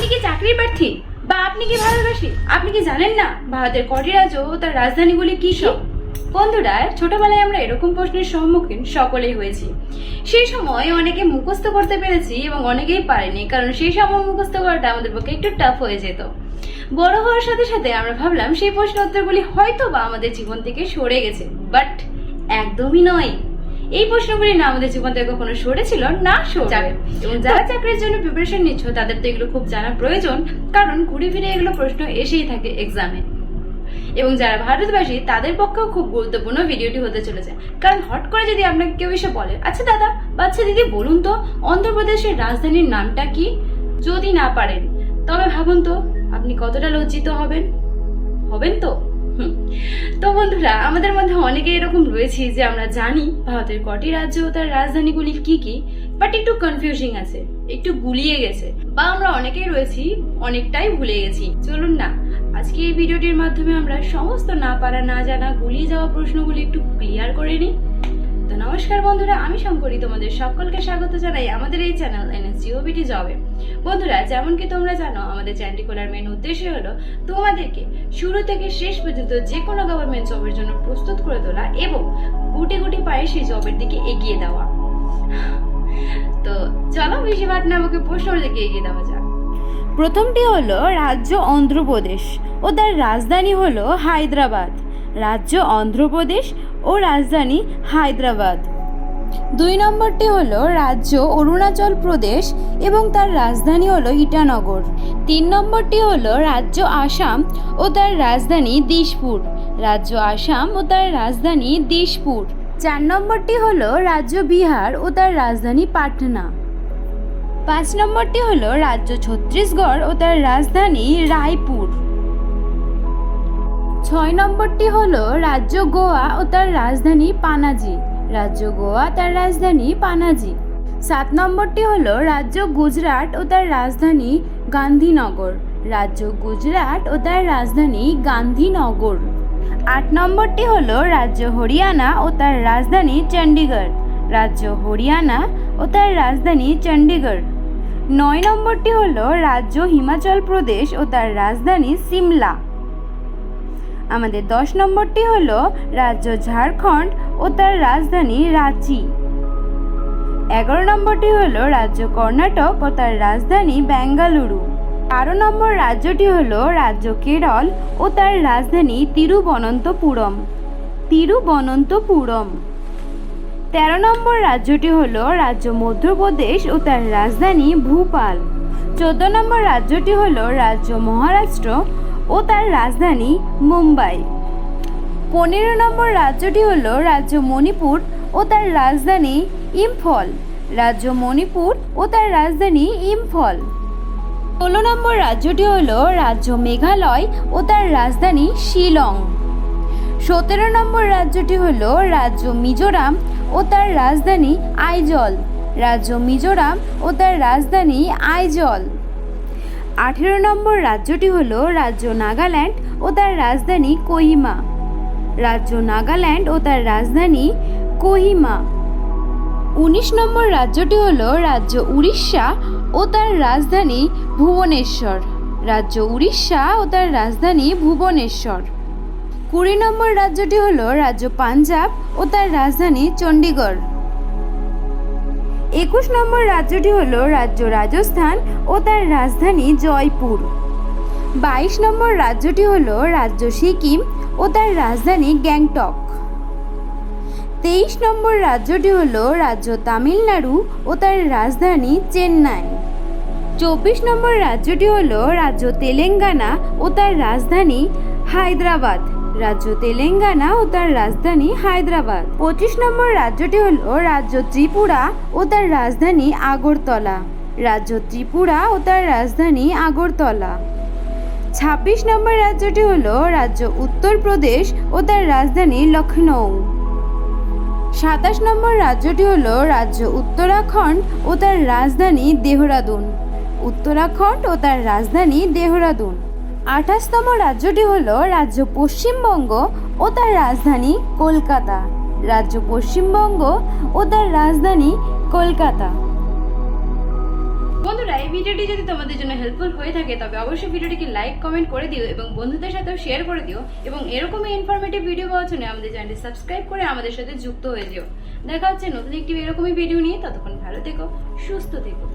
আপনি কি চাকরির প্রার্থী বা আপনি কি ভারতবাসী? আপনি কি জানেন না ভারতের কটি রাজ্য ও তার রাজধানীগুলি কি সব? বন্ধুরা, ছোটবেলায় আমরা এরকম প্রশ্নের সম্মুখীন সকলেই হয়েছি। সেই সময় অনেকে মুখস্থ করতে পেরেছি এবং অনেকেই পারেনি, কারণ সেই সময় মুখস্থ করাটা আমাদের পক্ষে একটু টাফ হয়ে যেত। বড় হওয়ার সাথে সাথে আমরা ভাবলাম সেই প্রশ্ন উত্তরগুলি হয়তো বা আমাদের জীবন থেকে সরে গেছে, বাট একদমই নয়। এই প্রশ্নগুলি না আমাদের জীবন থেকে কখনো সরেছিল না সরবে। এবং যারা চাকরির জন্য প্রিপারেশন নিচ্ছ তাদের তো এগুলো খুব জানা প্রয়োজন, কারণ ঘুরে ফিরে এগুলো প্রশ্ন এসেই থাকে এক্সামে। এবং যারা ভারতবাসী তাদের পক্ষেও খুব গুরুত্বপূর্ণ ভিডিওটি হতে চলেছে, কারণ হট করে যদি আপনাকে কেউ এসে বলে, আচ্ছা দাদা বা আচ্ছা দিদি বলুন তো অন্ধ্রপ্রদেশের রাজধানীর নামটা কি, যদি না পারেন তবে ভাবুন তো আপনি কতটা লজ্জিত হবেন তো। তো বন্ধুরা, আমাদের মধ্যে অনেকে এরকম রয়েছে যে আমরা জানি ভারতের কটি রাজ্য ও তার রাজধানীগুলি কি কি, বাট একটু কনফিউজিং আছে, একটু গুলিয়ে গেছে, বা আমরা অনেকেই রয়েছি অনেকটাই ভুলে গেছি। চলুন না আজকে এই ভিডিওটির মাধ্যমে আমরা সমস্ত না পারা না জানা গুলিয়ে যাওয়া প্রশ্নগুলি একটু ক্লিয়ার করে নিই। তো নমস্কার বন্ধুরা, আমি শঙ্করী তোমাদের সকলকে স্বাগত জানাই আমাদের এই চ্যানেল NSGOBT জবে। বন্ধুরা, যেমন কি তোমরা জানো, আমাদের চ্যানেলটি খোলার মেন উদ্দেশ্য হলো তোমাদেরকে শুরু থেকে শেষ পর্যন্ত যে কোনো গভর্নমেন্ট জবের জন্য প্রস্তুত করে তোলা এবং গুটি গুটি পায়ে সেই জবের দিকে এগিয়ে দেওয়া। তো চলো বেশি ভাট না আমাকে প্রশ্নের দিকে এগিয়ে দেওয়া যাক। প্রথমটি হলো রাজ্য অন্ধ্রপ্রদেশ ও তার রাজধানী হলো হায়দ্রাবাদ। রাজ্য অন্ধ্রপ্রদেশ ও রাজধানী হায়দ্রাবাদ। 2 নম্বরটি হলো রাজ্য অরুণাচল প্রদেশ এবং তার রাজধানী হলো ইটানগর। 3 নম্বরটি হলো রাজ্য আসাম ও তার রাজধানী দিশপুর। রাজ্য আসাম ও তার রাজধানী দিশপুর। 4 নম্বরটি হলো রাজ্য বিহার ও তার রাজধানী পাটনা। 5 নম্বরটি হলো রাজ্য ছত্তিশগড় ও তার রাজধানী রায়পুর। 6 নম্বরটি হলো রাজ্য গোয়া ও তার রাজধানী পানাজি। রাজ্য গোয়া তার রাজধানী পানাজি। 7 নম্বরটি হলো রাজ্য গুজরাট ও তার রাজধানী গান্ধীনগর। রাজ্য গুজরাট ও তার রাজধানী গান্ধীনগর। 8 নম্বরটি হলো রাজ্য হরিয়ানা ও তার রাজধানী চণ্ডীগড়। রাজ্য হরিয়ানা ও তার রাজধানী চণ্ডীগড়। 9 নম্বরটি হলো রাজ্য হিমাচল প্রদেশ ও তার রাজধানী সিমলা। আমাদের 10 নম্বরটি হলো রাজ্য ঝাড়খণ্ড ও তার রাজধানী রাঁচি। 11 নম্বরটি হলো রাজ্য কর্ণাটক ও তার রাজধানী বেঙ্গালুরু। 12 নম্বর রাজ্যটি হলো রাজ্য কেরল ও তার রাজধানী তিরুবনন্তপুরম। 13 নম্বর রাজ্যটি হলো রাজ্য মধ্যপ্রদেশ ও তার রাজধানী ভোপাল। 14 নম্বর রাজ্যটি হলো রাজ্য মহারাষ্ট্র ও তার রাজধানী মুম্বাই। 15 নম্বর রাজ্যটি হলো রাজ্য মণিপুর ও তার রাজধানী ইম্ফল। রাজ্য মণিপুর ও তার রাজধানী ইম্ফল। 16 নম্বর রাজ্যটি হলো রাজ্য মেঘালয় ও তার রাজধানী শিলং। 17 নম্বর রাজ্যটি হলো রাজ্য মিজোরাম ও তার রাজধানী আইজল। রাজ্য মিজোরাম ও তার রাজধানী আইজল। 18 নম্বর রাজ্যটি হলো রাজ্য নাগাল্যান্ড ও তার রাজধানী কোহিমা। রাজ্য নাগাল্যান্ড ও তার রাজধানী কোহিমা। 19 নম্বর রাজ্যটি হলো রাজ্য উড়িষ্যা ও তার রাজধানী ভুবনেশ্বর। রাজ্য উড়িষ্যা ও তার রাজধানী ভুবনেশ্বর। 20 নম্বর রাজ্যটি হলো রাজ্য পাঞ্জাব ও তার রাজধানী চণ্ডীগড়। 21 নম্বর রাজ্যটি হলো রাজ্য রাজস্থান ও তার রাজধানী জয়পুর। 22 নম্বর রাজ্যটি হলো রাজ্য সিকিম ও তার রাজধানী গ্যাংটক। 23 নম্বর রাজ্যটি হলো রাজ্য তামিলনাড়ু ও তার রাজধানী চেন্নাই। 24 নম্বর রাজ্যটি হলো রাজ্য তেলেঙ্গানা ও তার রাজধানী হায়দ্রাবাদ। রাজ্য তেলেঙ্গানা ও তার রাজধানী হায়দ্রাবাদ। 25 নম্বর রাজ্যটি হলো রাজ্য ত্রিপুরা ও তার রাজধানী আগরতলা। রাজ্য ত্রিপুরা ও তার রাজধানী আগরতলা। 26 নম্বর রাজ্যটি হলো রাজ্য উত্তরপ্রদেশ ও তার রাজধানী লখনৌ। 27 নম্বর রাজ্যটি হলো রাজ্য উত্তরাখণ্ড ও তার রাজধানী দেহরাদুন। উত্তরাখণ্ড ও তার রাজধানী দেহরাদুন। 28তম রাজ্যটি হলো রাজ্য পশ্চিমবঙ্গ ও তার রাজধানী কলকাতা। রাজ্য পশ্চিমবঙ্গ ও তার রাজধানী কলকাতা। বন্ধুরা, তাই ভিডিওটি যদি তোমাদের জন্য হেল্পফুল হয়ে থাকে তবে অবশ্যই ভিডিওটিকে লাইক কমেন্ট করে দিও এবং বন্ধুদের সাথেও শেয়ার করে দিও এবং এরকমই ইনফরমেটিভ ভিডিও পাওয়ার জন্য আমাদের চ্যানেলটি সাবস্ক্রাইব করে আমাদের সাথে যুক্ত হয়ে যেও। দেখা হচ্ছে নতুন একটি এরকমই ভিডিও নিয়ে, ততক্ষণ ভালো থেকো, সুস্থ থেকো।